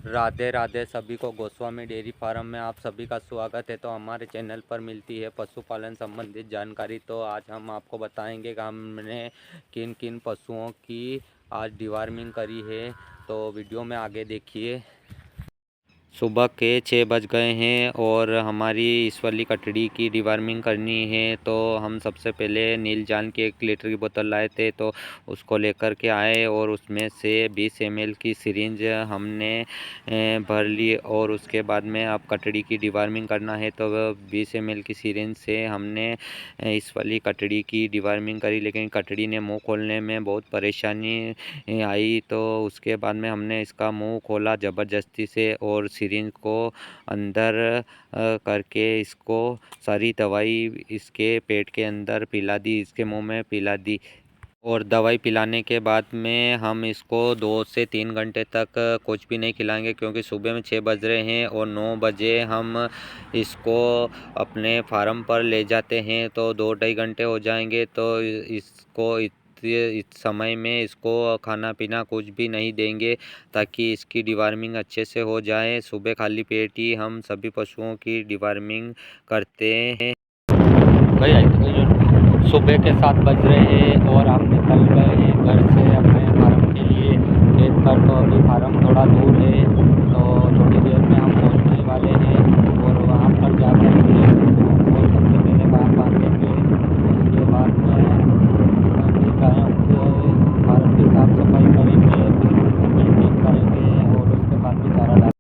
राधे राधे सभी को। Goswami dairy farm में आप सभी का स्वागत है। तो हमारे चैनल पर मिलती है पशुपालन संबंधित जानकारी। तो आज हम आपको बताएंगे कि हमने किन किन पशुओं की आज डिवार्मिंग करी है। तो वीडियो में आगे देखिए। सुबह के 6 बज गए हैं और हमारी इस वाली कटड़ी की डिवार्मिंग करनी है। तो हम सबसे पहले नीलजान की 1 लीटर की बोतल लाए थे, तो उसको लेकर के आए और उसमें से 20 ml की सिरिंज हमने भर ली। और उसके बाद में अब कटड़ी की डिवार्मिंग करना है, तो 20 ml की सिरिंज से हमने इस वाली कटड़ी की डिवार्मिंग करी। लेकिन कटड़ी ने मुँह खोलने में बहुत परेशानी आई। तो उसके बाद में हमने इसका मुँह खोला ज़बरदस्ती से और सिरिंज को अंदर करके इसको सारी दवाई इसके पेट के अंदर पिला दी, इसके मुंह में पिला दी। और दवाई पिलाने के बाद में हम इसको 2 से 3 घंटे तक कुछ भी नहीं खिलाएंगे, क्योंकि सुबह में 6 बज रहे हैं और 9 बजे हम इसको अपने फार्म पर ले जाते हैं। तो 2-2.5 घंटे हो जाएंगे। तो इसको इस समय में इसको खाना पीना कुछ भी नहीं देंगे, ताकि इसकी डिवार्मिंग अच्छे से हो जाए। सुबह खाली पेट ही हम सभी पशुओं की डिवार्मिंग करते हैं। सुबह के 7 बज रहे हैं और हम निकल गए हैं घर से अपने फार्म के लिए खेत पर। तो अभी फार्म थोड़ा दूर है, तो थोड़ी देर में हम पहुंचने वाले हैं और वहां पर जाकर के और सबसे पहले बाहर बांधेंगे। उसके बाद में गायों के फार्म की साफ सफाई करेंगे, मेंटेन करेंगे और उसके बाद भी चारा डालेंगे।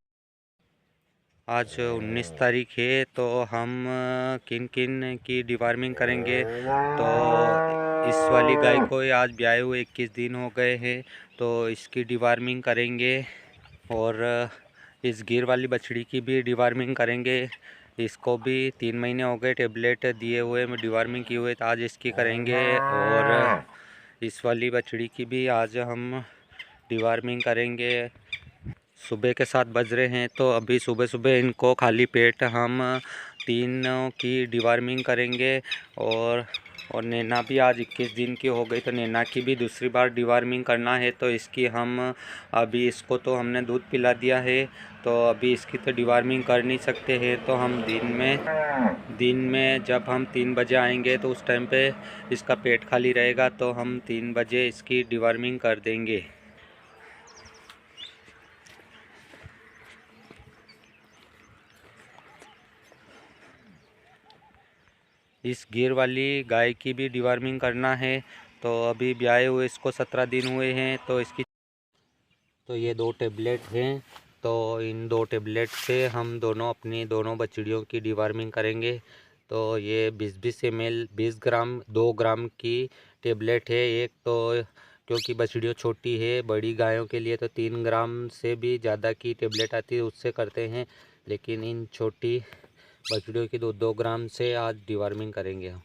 आज 19 तारीख है, तो हम किन किन की डिवार्मिंग करेंगे। तो इस वाली गाय को आज ब्याए हुए 21 दिन हो गए हैं, तो इसकी डिवार्मिंग करेंगे। और इस गिर वाली बछड़ी की भी डिवार्मिंग करेंगे। इसको भी 3 महीने हो गए टेबलेट दिए हुए, डिवार्मिंग किए हुए, तो आज इसकी करेंगे। और इस वाली बछड़ी की भी आज हम डिवार्मिंग करेंगे। सुबह के 7 बज रहे हैं, तो अभी सुबह सुबह इनको खाली पेट हम तीनों की डिवार्मिंग करेंगे। और नैना भी आज 21 दिन की हो गई, तो नैना की भी दूसरी बार डिवार्मिंग करना है। तो इसकी हम अभी इसको तो हमने दूध पिला दिया है, तो अभी इसकी तो डिवार्मिंग कर नहीं सकते हैं। तो हम दिन में जब हम 3 बजे आएंगे, तो उस टाइम पे इसका पेट खाली रहेगा, तो हम 3 बजे इसकी डिवार्मिंग कर देंगे। इस गिर वाली गाय की भी डिवार्मिंग करना है। तो अभी ब्याए हुए इसको 17 दिन हुए हैं, तो इसकी तो ये 2 टेबलेट हैं। तो इन 2 टेबलेट से हम अपनी दोनों बछड़ियों की डिवार्मिंग करेंगे। तो ये 20-20 ml 20 ग्राम 2 ग्राम की टेबलेट है एक। तो क्योंकि बछड़ियों छोटी है, बड़ी गायों के लिए तो 3 ग्राम से भी ज़्यादा की टेबलेट आती है, उससे करते हैं। लेकिन इन छोटी बछड़ियों की 2-2 ग्राम से आज डिवार्मिंग करेंगे हम।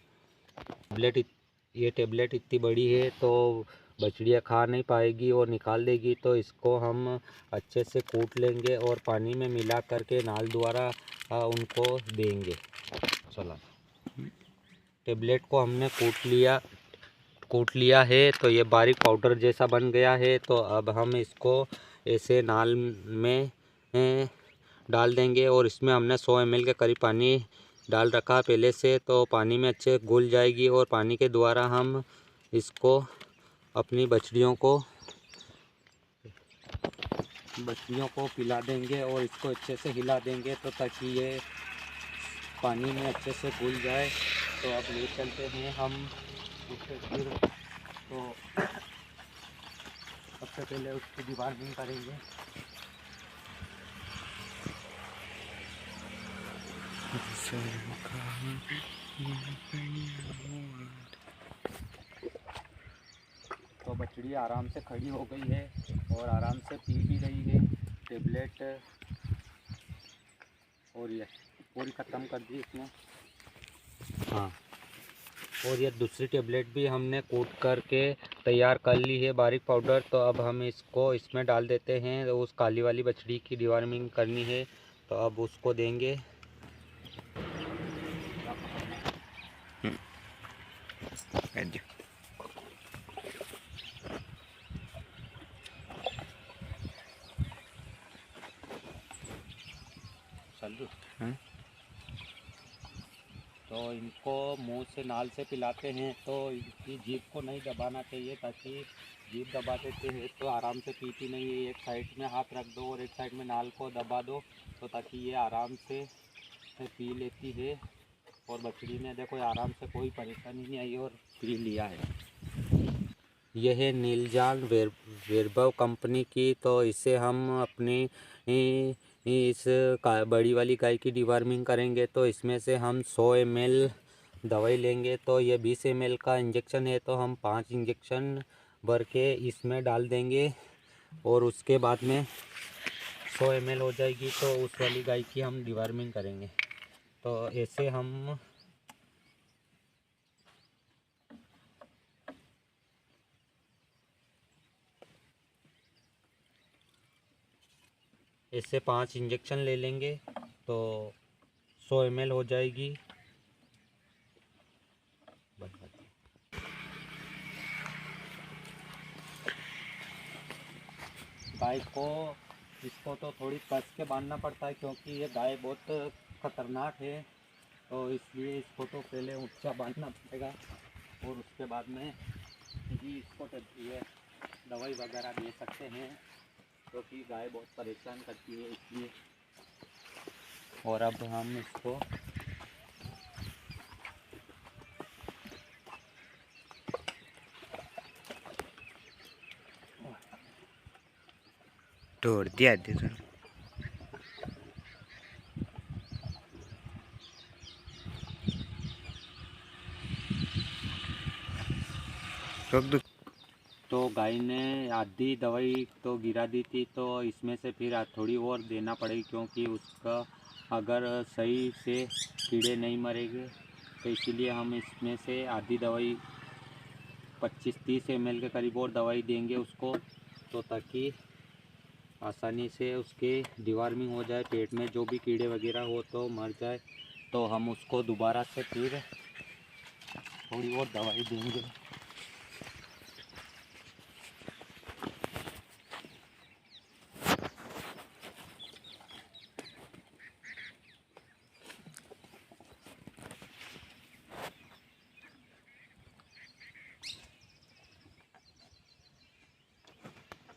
ये टेबलेट इतनी बड़ी है, तो बछड़ियाँ खा नहीं पाएगी और निकाल देगी। तो इसको हम अच्छे से कूट लेंगे और पानी में मिला करके नाल द्वारा उनको देंगे। चला टेबलेट को हमने कूट लिया है, तो ये बारीक पाउडर जैसा बन गया है। तो अब हम इसको ऐसे नाल में डाल देंगे और इसमें हमने 100 ml के करीब पानी डाल रखा पहले से। तो पानी में अच्छे घुल जाएगी और पानी के द्वारा हम इसको अपनी बछड़ियों को पिला देंगे और इसको अच्छे से हिला देंगे, तो ताकि ये पानी में अच्छे से घुल जाए। तो अब ले चलते हैं हम उसके फिर। तो सबसे पहले उसकी डिवार्मिंग करेंगे। तो बछड़ी आराम से खड़ी हो गई है और आराम से पी भी रही है टेबलेट, और ये पूरी ख़त्म कर दी इसने। हाँ, और ये दूसरी टेबलेट भी हमने कूट करके तैयार कर ली है, बारीक पाउडर। तो अब हम इसको इसमें डाल देते हैं। उस काली वाली बछड़ी की डिवार्मिंग करनी है, तो अब उसको देंगे। चालू। हाँ? तो इनको मुंह से नाल से पिलाते हैं तो इनकी जीभ को नहीं दबाना चाहिए, ताकि जीभ दबा देते हैं तो आराम से पीती नहीं है। एक साइड में हाथ रख दो और एक साइड में नाल को दबा दो, तो ताकि ये आराम से पी लेती है। और बछड़ी ने देखो आराम से कोई परेशानी नहीं आई और पी लिया है। यह है नीलजाल वैभव कंपनी की। तो इसे हम अपनी इस बड़ी वाली गाय की डिवार्मिंग करेंगे तो इसमें से हम 100 ml दवाई लेंगे। तो ये 20 ml का इंजेक्शन है, तो हम 5 इंजेक्शन भर के इसमें डाल देंगे और उसके बाद में 100 ml हो जाएगी तो उस वाली गाय की हम डिवार्मिंग करेंगे। तो ऐसे हम इससे 5 इंजेक्शन ले लेंगे तो 100 ml हो जाएगी। गाय को इसको तो थोड़ी कस के बांधना पड़ता है, क्योंकि ये गाय बहुत खतरनाक है। तो इसलिए इसको तो पहले ऊंचा बांधना पड़ेगा और उसके बाद में ही इसको ये दवाई वगैरह दे सकते हैं, क्योंकि गाय बहुत परेशान करती है इसलिए। और अब हम इसको तोड़ दिया दे सर। तो गाय ने आधी दवाई तो गिरा दी थी, तो इसमें से फिर थोड़ी और देना पड़ेगी, क्योंकि उसका अगर सही से कीड़े नहीं मरेंगे तो इसीलिए हम इसमें से आधी दवाई 25-30 ml के करीब और दवाई देंगे उसको, तो ताकि आसानी से उसके डिवार्मिंग हो जाए, पेट में जो भी कीड़े वगैरह हो तो मर जाए। तो हम उसको दोबारा से फिर थोड़ी और दवाई देंगे।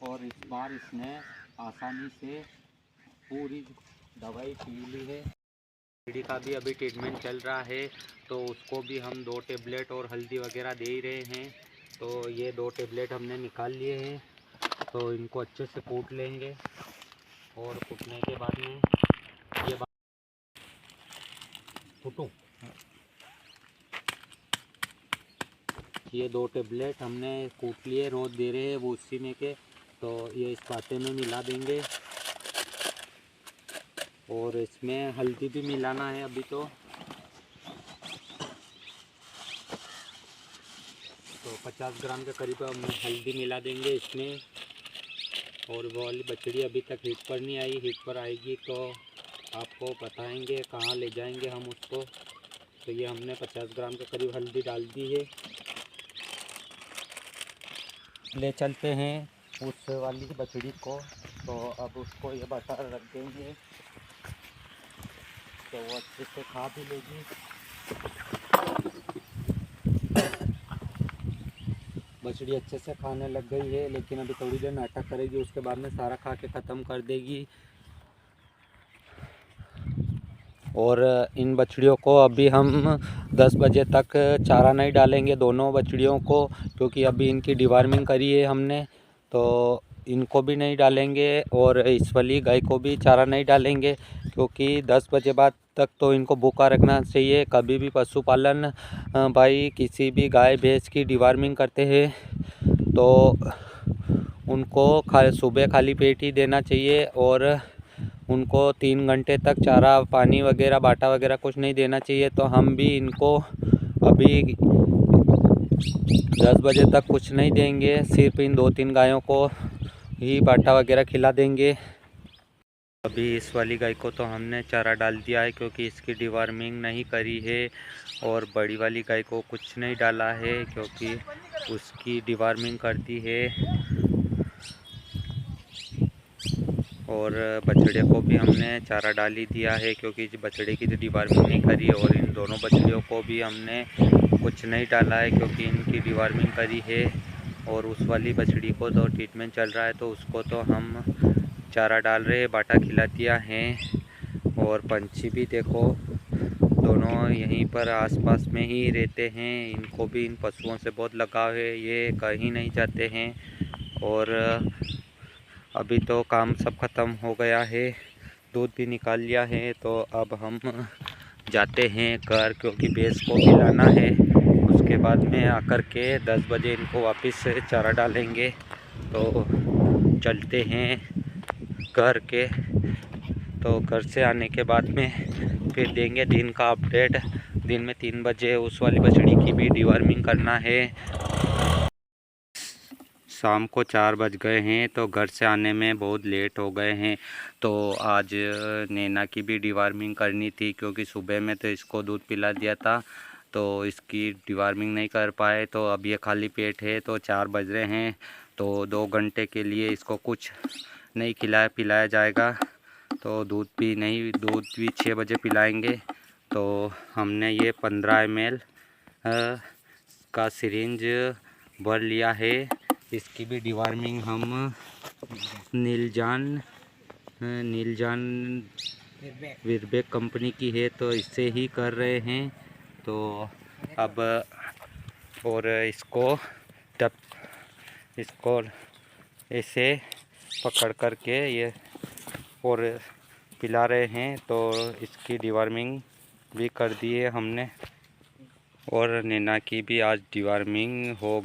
और इस बार इसने आसानी से पूरी दवाई पी ली है। बछड़ी का भी अभी ट्रीटमेंट चल रहा है, तो उसको भी हम 2 टेबलेट और हल्दी वगैरह दे ही रहे हैं। तो ये 2 टेबलेट हमने निकाल लिए हैं, तो इनको अच्छे से कूट लेंगे और कूटने के बाद में ये कूटूँ, ये 2 टेबलेट हमने कूट लिए, रोज दे रहे हैं वो उसी में के। तो ये इस पाते में मिला देंगे और इसमें हल्दी भी मिलाना है अभी। तो 50 ग्राम के करीब हम हल्दी मिला देंगे इसमें। और वो वाली बछड़ी अभी तक हीट पर नहीं आई, हीट पर आएगी तो आपको बताएंगे कहाँ ले जाएंगे हम उसको। तो ये हमने 50 ग्राम के करीब हल्दी डाल दी है। ले चलते हैं उस वाली बछड़ी को। तो अब उसको ये बटर रख देंगे तो वो अच्छे से खा भी लेगी। बछड़ी अच्छे से खाने लग गई है, लेकिन अभी थोड़ी देर नाटक करेगी, उसके बाद में सारा खा के ख़त्म कर देगी। और इन बछड़ियों को अभी हम 10 बजे तक चारा नहीं डालेंगे दोनों बछड़ियों को, क्योंकि अभी इनकी डिवार्मिंग करी है हमने, तो इनको भी नहीं डालेंगे और इस वाली गाय को भी चारा नहीं डालेंगे, क्योंकि 10 बजे बाद तक तो इनको भूखा रखना चाहिए। कभी भी पशुपालन भाई किसी भी गाय भैंस की डिवार्मिंग करते हैं तो उनको सुबह खाली पेट ही देना चाहिए और उनको 3 घंटे तक चारा पानी वगैरह बाटा वगैरह कुछ नहीं देना चाहिए। तो हम भी इनको अभी 10 बजे तक कुछ नहीं देंगे, सिर्फ इन 2-3 गायों को ही बाटा वगैरह खिला देंगे। अभी इस वाली गाय को तो हमने चारा डाल दिया है, क्योंकि इसकी डिवार्मिंग नहीं करी है। और बड़ी वाली गाय को कुछ नहीं डाला है, क्योंकि उसकी डिवार्मिंग करती है। और बछड़े को भी हमने चारा डाल ही दिया है, क्योंकि बछड़े की तो डिवार्मिंग नहीं करी। और इन दोनों बछड़ियों को भी हमने कुछ नहीं डाला है, क्योंकि इनकी डिवार्मिंग करी है। और उस वाली बछड़ी को तो ट्रीटमेंट चल रहा है, तो उसको तो हम चारा डाल रहे हैं, बाटा खिला दिया है। और पंछी भी देखो, दोनों यहीं पर आसपास में ही रहते हैं। इनको भी इन पशुओं से बहुत लगाव है, ये कहीं नहीं जाते हैं। और अभी तो काम सब ख़त्म हो गया है, दूध भी निकाल लिया है, तो अब हम जाते हैं घर, क्योंकि भैंस को खिलाना है। उसके बाद में आकर के 10 बजे इनको वापस से चारा डालेंगे। तो चलते हैं घर के। तो घर से आने के बाद में फिर देंगे दिन का अपडेट। दिन में 3 बजे उस वाली बछड़ी की भी डिवार्मिंग करना है। शाम को 4 बज गए हैं, तो घर से आने में बहुत लेट हो गए हैं। तो आज नैना की भी डिवार्मिंग करनी थी, क्योंकि सुबह में तो इसको दूध पिला दिया था, तो इसकी डिवार्मिंग नहीं कर पाए। तो अब ये खाली पेट है, तो 4 बज रहे हैं, तो 2 घंटे के लिए इसको कुछ नहीं खिलाया पिलाया जाएगा। तो दूध भी 6 बजे पिलाएंगे। तो हमने ये 15 ml का सिरिंज भर लिया है। इसकी भी डिवार्मिंग हम नीलजान विरबैक कंपनी की है, तो इससे ही कर रहे हैं। तो अब और इसको ऐसे पकड़ कर के ये और पिला रहे हैं। तो इसकी डिवार्मिंग भी कर दी है हमने, और नैना की भी आज डिवार्मिंग हो